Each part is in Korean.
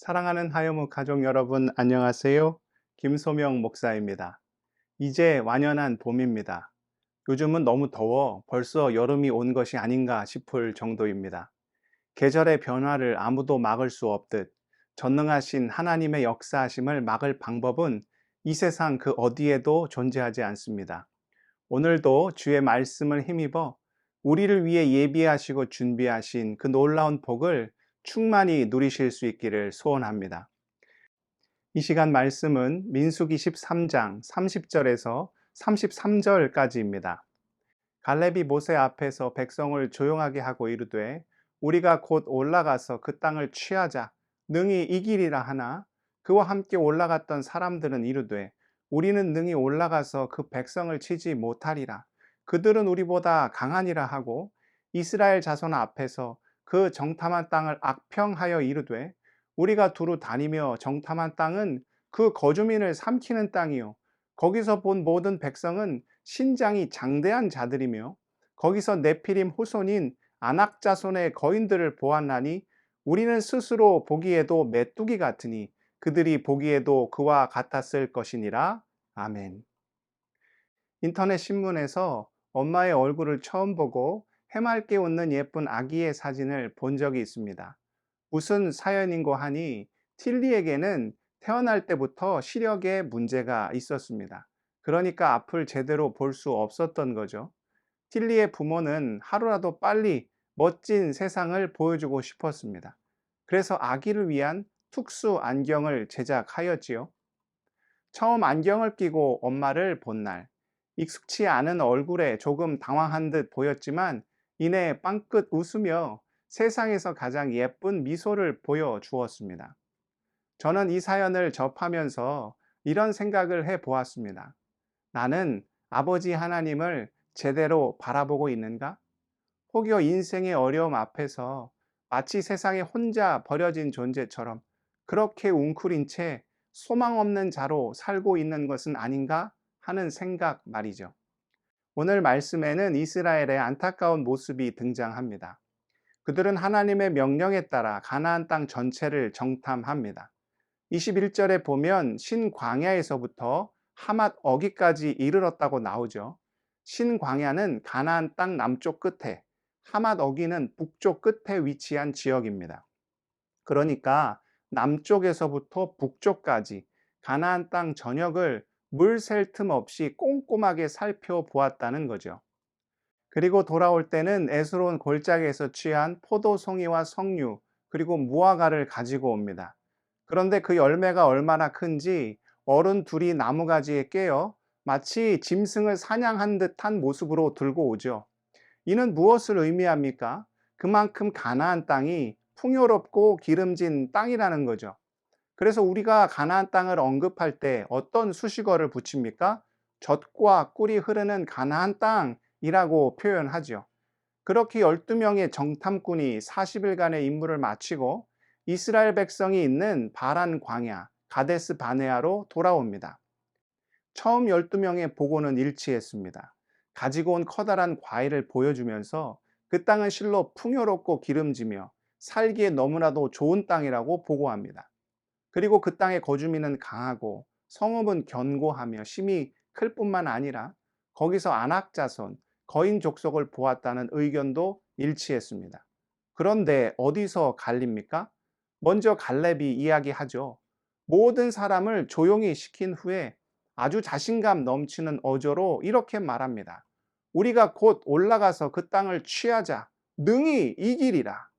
사랑하는 하여무 가족 여러분, 안녕하세요. 김소명 목사입니다. 이제 완연한 봄입니다. 요즘은 너무 더워 벌써 여름이 온 것이 아닌가 싶을 정도입니다. 계절의 변화를 아무도 막을 수 없듯 전능하신 하나님의 역사하심을 막을 방법은 이 세상 그 어디에도 존재하지 않습니다. 오늘도 주의 말씀을 힘입어 우리를 위해 예비하시고 준비하신 그 놀라운 복을 충만히 누리실 수 있기를 소원합니다. 이 시간 말씀은 민수기 13장 30절에서 33절까지입니다. 갈렙이 모세 앞에서 백성을 조용하게 하고 이르되 우리가 곧 올라가서 그 땅을 취하자 능히 이기리라 하나 그와 함께 올라갔던 사람들은 이르되 우리는 능히 올라가서 그 백성을 치지 못하리라. 그들은 우리보다 강하니라 하고 이스라엘 자손 앞에서 그 정탐한 땅을 악평하여 이르되 우리가 두루 다니며 정탐한 땅은 그 거주민을 삼키는 땅이요 거기서 본 모든 백성은 신장이 장대한 자들이며 거기서 네피림 후손인 아낙 자손의 거인들을 보았나니 우리는 스스로 보기에도 메뚜기 같으니 그들이 보기에도 그와 같았을 것이니라. 아멘. 인터넷 신문에서 엄마의 얼굴을 처음 보고 해맑게 웃는 예쁜 아기의 사진을 본 적이 있습니다. 무슨 사연인고 하니 틸리에게는 태어날 때부터 시력에 문제가 있었습니다. 그러니까 앞을 제대로 볼 수 없었던 거죠. 틸리의 부모는 하루라도 빨리 멋진 세상을 보여주고 싶었습니다. 그래서 아기를 위한 특수 안경을 제작하였지요. 처음 안경을 끼고 엄마를 본 날, 익숙치 않은 얼굴에 조금 당황한 듯 보였지만 이내 빵긋 웃으며 세상에서 가장 예쁜 미소를 보여주었습니다. 저는 이 사연을 접하면서 이런 생각을 해 보았습니다. 나는 아버지 하나님을 제대로 바라보고 있는가? 혹여 인생의 어려움 앞에서 마치 세상에 혼자 버려진 존재처럼 그렇게 웅크린 채 소망 없는 자로 살고 있는 것은 아닌가 하는 생각 말이죠. 오늘 말씀에는 이스라엘의 안타까운 모습이 등장합니다. 그들은 하나님의 명령에 따라 가나안 땅 전체를 정탐합니다. 21절에 보면 신광야에서부터 하맛 어기까지 이르렀다고 나오죠. 신광야는 가나안 땅 남쪽 끝에, 하맛 어기는 북쪽 끝에 위치한 지역입니다. 그러니까 남쪽에서부터 북쪽까지 가나안 땅 전역을 물 셀 틈 없이 꼼꼼하게 살펴보았다는 거죠. 그리고 돌아올 때는 에스론 골짜기에서 취한 포도송이와 석류 그리고 무화과를 가지고 옵니다. 그런데 그 열매가 얼마나 큰지 어른 둘이 나무가지에 깨어 마치 짐승을 사냥한 듯한 모습으로 들고 오죠. 이는 무엇을 의미합니까? 그만큼 가나안 땅이 풍요롭고 기름진 땅이라는 거죠. 그래서 우리가 가나안 땅을 언급할 때 어떤 수식어를 붙입니까? 젖과 꿀이 흐르는 가나안 땅이라고 표현하죠. 그렇게 12명의 정탐꾼이 40일간의 임무를 마치고 이스라엘 백성이 있는 바란 광야, 가데스 바네아로 돌아옵니다. 처음 12명의 보고는 일치했습니다. 가지고 온 커다란 과일을 보여주면서 그 땅은 실로 풍요롭고 기름지며 살기에 너무나도 좋은 땅이라고 보고합니다. 그리고 그 땅의 거주민은 강하고 성읍은 견고하며 심이 클 뿐만 아니라 거기서 안악 자손, 거인 족속을 보았다는 의견도 일치했습니다. 그런데 어디서 갈립니까? 먼저 갈렙이 이야기하죠. 모든 사람을 조용히 시킨 후에 아주 자신감 넘치는 어조로 이렇게 말합니다. 우리가 곧 올라가서 그 땅을 취하자. 능히 이기리라.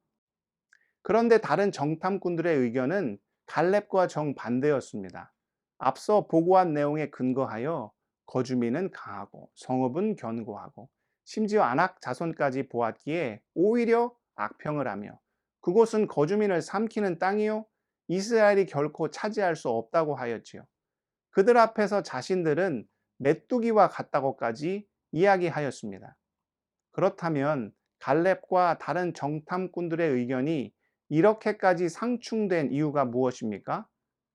그런데 다른 정탐꾼들의 의견은 갈렙과 정반대였습니다. 앞서 보고한 내용에 근거하여 거주민은 강하고 성읍은 견고하고 심지어 안악 자손까지 보았기에 오히려 악평을 하며 그곳은 거주민을 삼키는 땅이요 이스라엘이 결코 차지할 수 없다고 하였지요. 그들 앞에서 자신들은 메뚜기와 같다고까지 이야기하였습니다. 그렇다면 갈렙과 다른 정탐꾼들의 의견이 이렇게까지 상충된 이유가 무엇입니까?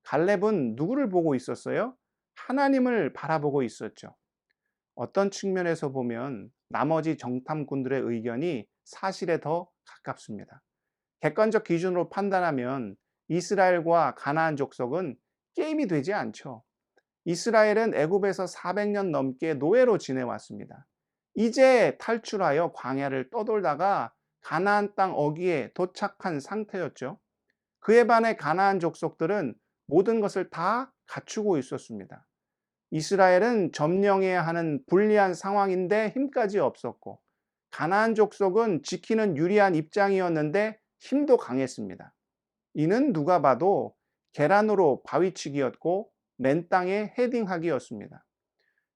갈렙은 누구를 보고 있었어요? 하나님을 바라보고 있었죠. 어떤 측면에서 보면 나머지 정탐꾼들의 의견이 사실에 더 가깝습니다. 객관적 기준으로 판단하면 이스라엘과 가나안 족속은 게임이 되지 않죠. 이스라엘은 애굽에서 400년 넘게 노예로 지내왔습니다. 이제 탈출하여 광야를 떠돌다가 가나안 땅 어귀에 도착한 상태였죠. 그에 반해 가나안 족속들은 모든 것을 다 갖추고 있었습니다. 이스라엘은 점령해야 하는 불리한 상황인데 힘까지 없었고, 가나안 족속은 지키는 유리한 입장이었는데 힘도 강했습니다. 이는 누가 봐도 계란으로 바위치기였고 맨 땅에 헤딩하기였습니다.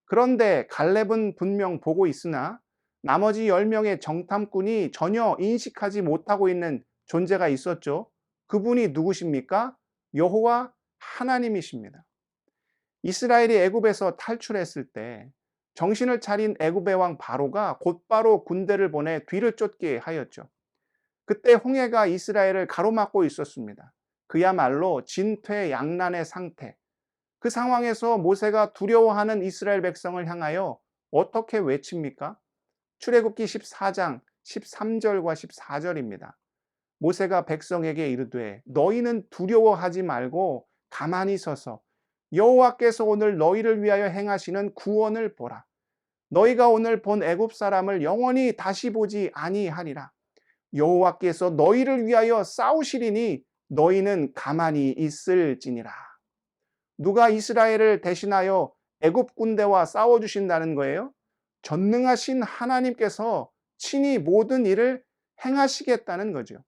그런데 갈렙은 분명 보고 있으나 나머지 10명의 정탐꾼이 전혀 인식하지 못하고 있는 존재가 있었죠. 그분이 누구십니까? 여호와 하나님이십니다. 이스라엘이 애굽에서 탈출했을 때 정신을 차린 애굽의 왕 바로가 곧바로 군대를 보내 뒤를 쫓게 하였죠. 그때 홍해가 이스라엘을 가로막고 있었습니다. 그야말로 진퇴양난의 상태. 그 상황에서 모세가 두려워하는 이스라엘 백성을 향하여 어떻게 외칩니까? 출애굽기 14장 13절과 14절입니다. 모세가 백성에게 이르되 너희는 두려워하지 말고 가만히 서서 여호와께서 오늘 너희를 위하여 행하시는 구원을 보라. 너희가 오늘 본 애굽 사람을 영원히 다시 보지 아니하리라. 여호와께서 너희를 위하여 싸우시리니 너희는 가만히 있을지니라. 누가 이스라엘을 대신하여 애굽 군대와 싸워 주신다는 거예요? 전능하신 하나님께서 친히 모든 일을 행하시겠다는 거죠.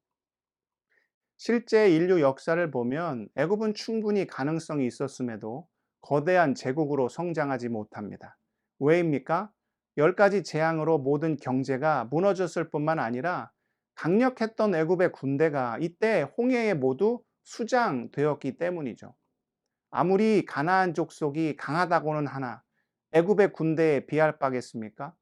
실제 인류 역사를 보면 애굽은 충분히 가능성이 있었음에도 거대한 제국으로 성장하지 못합니다. 왜입니까? 10가지 재앙으로 모든 경제가 무너졌을 뿐만 아니라 강력했던 애굽의 군대가 이때 홍해에 모두 수장되었기 때문이죠. 아무리 가나안 족속이 강하다고는 하나 애굽의 군대에 비할 바겠습니까?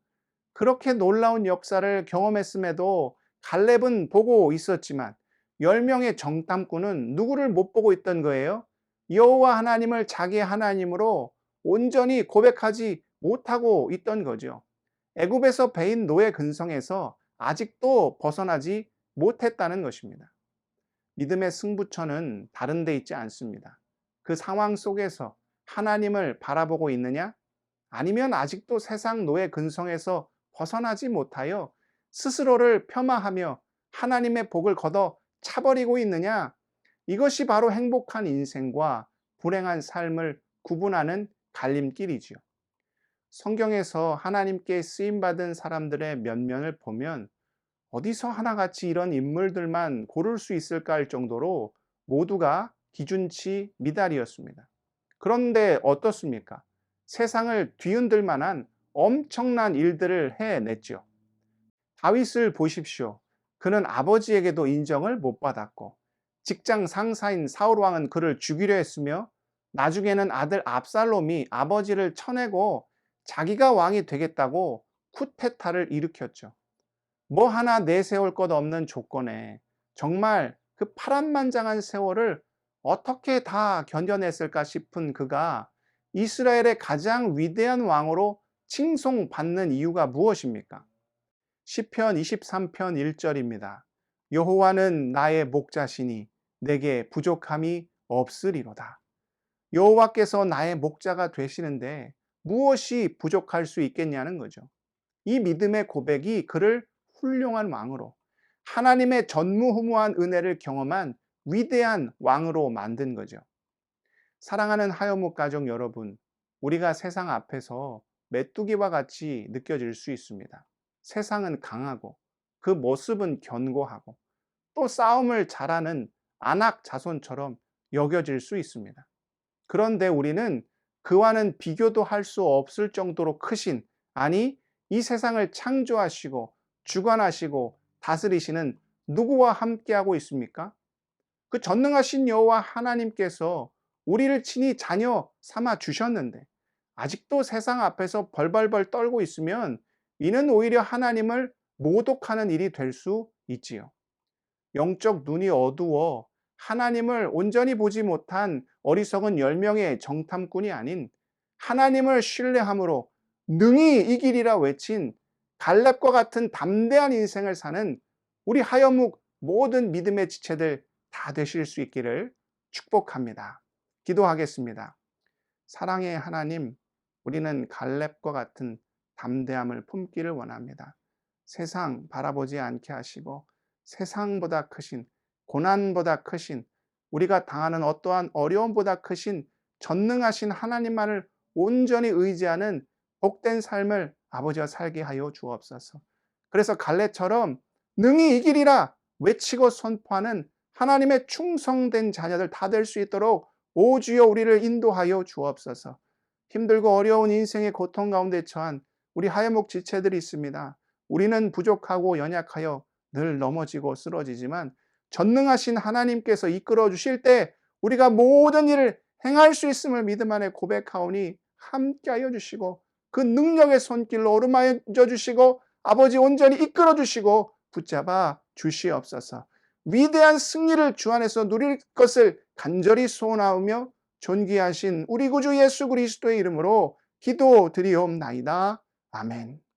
그렇게 놀라운 역사를 경험했음에도 갈렙은 보고 있었지만 10명의 정탐꾼은 누구를 못 보고 있던 거예요? 여호와 하나님을 자기의 하나님으로 온전히 고백하지 못하고 있던 거죠. 애굽에서 베인 노예 근성에서 아직도 벗어나지 못했다는 것입니다. 믿음의 승부처는 다른 데 있지 않습니다. 그 상황 속에서 하나님을 바라보고 있느냐? 아니면 아직도 세상 노예 근성에서 벗어나지 못하여 스스로를 폄하하며 하나님의 복을 걷어 차버리고 있느냐? 이것이 바로 행복한 인생과 불행한 삶을 구분하는 갈림길이지요. 성경에서 하나님께 쓰임받은 사람들의 면면을 보면 어디서 하나같이 이런 인물들만 고를 수 있을까 할 정도로 모두가 기준치 미달이었습니다. 그런데 어떻습니까? 세상을 뒤흔들 만한 엄청난 일들을 해냈죠. 다윗을 보십시오. 그는 아버지에게도 인정을 못 받았고 직장 상사인 사울 왕은 그를 죽이려 했으며 나중에는 아들 압살롬이 아버지를 쳐내고 자기가 왕이 되겠다고 쿠데타를 일으켰죠. 뭐 하나 내세울 것 없는 조건에 정말 그 파란만장한 세월을 어떻게 다 견뎌냈을까 싶은 그가 이스라엘의 가장 위대한 왕으로 칭송받는 이유가 무엇입니까? 시편 23편 1절입니다. 여호와는 나의 목자시니 내게 부족함이 없으리로다. 여호와께서 나의 목자가 되시는데 무엇이 부족할 수 있겠냐는 거죠. 이 믿음의 고백이 그를 훌륭한 왕으로, 하나님의 전무후무한 은혜를 경험한 위대한 왕으로 만든 거죠. 사랑하는 하여묵 가족 여러분, 우리가 세상 앞에서 메뚜기와 같이 느껴질 수 있습니다. 세상은 강하고 그 모습은 견고하고 또 싸움을 잘하는 안악 자손처럼 여겨질 수 있습니다. 그런데 우리는 그와는 비교도 할 수 없을 정도로 크신, 아니 이 세상을 창조하시고 주관하시고 다스리시는 누구와 함께하고 있습니까? 그 전능하신 여호와 하나님께서 우리를 친히 자녀 삼아 주셨는데 아직도 세상 앞에서 벌벌벌 떨고 있으면 이는 오히려 하나님을 모독하는 일이 될 수 있지요. 영적 눈이 어두워 하나님을 온전히 보지 못한 어리석은 10명의 정탐꾼이 아닌 하나님을 신뢰함으로 능히 이기리라 외친 갈렙과 같은 담대한 인생을 사는 우리 하여묵 모든 믿음의 지체들 다 되실 수 있기를 축복합니다. 기도하겠습니다. 사랑의 하나님, 우리는 갈렙과 같은 담대함을 품기를 원합니다. 세상 바라보지 않게 하시고 세상보다 크신, 고난보다 크신, 우리가 당하는 어떠한 어려움보다 크신 전능하신 하나님만을 온전히 의지하는 복된 삶을 아버지와 살게 하여 주옵소서. 그래서 갈렙처럼 능히 이기리라 외치고 선포하는 하나님의 충성된 자녀들 다 될 수 있도록 오 주여 우리를 인도하여 주옵소서. 힘들고 어려운 인생의 고통 가운데 처한 우리 하야목 지체들이 있습니다. 우리는 부족하고 연약하여 늘 넘어지고 쓰러지지만 전능하신 하나님께서 이끌어 주실 때 우리가 모든 일을 행할 수 있음을 믿음 안에 고백하오니 함께하여 주시고 그 능력의 손길로 오르마여 주시고 아버지 온전히 이끌어 주시고 붙잡아 주시옵소서. 위대한 승리를 주 안에서 누릴 것을 간절히 소원하오며 존귀하신 우리 구주 예수 그리스도의 이름으로 기도드리옵나이다. 아멘.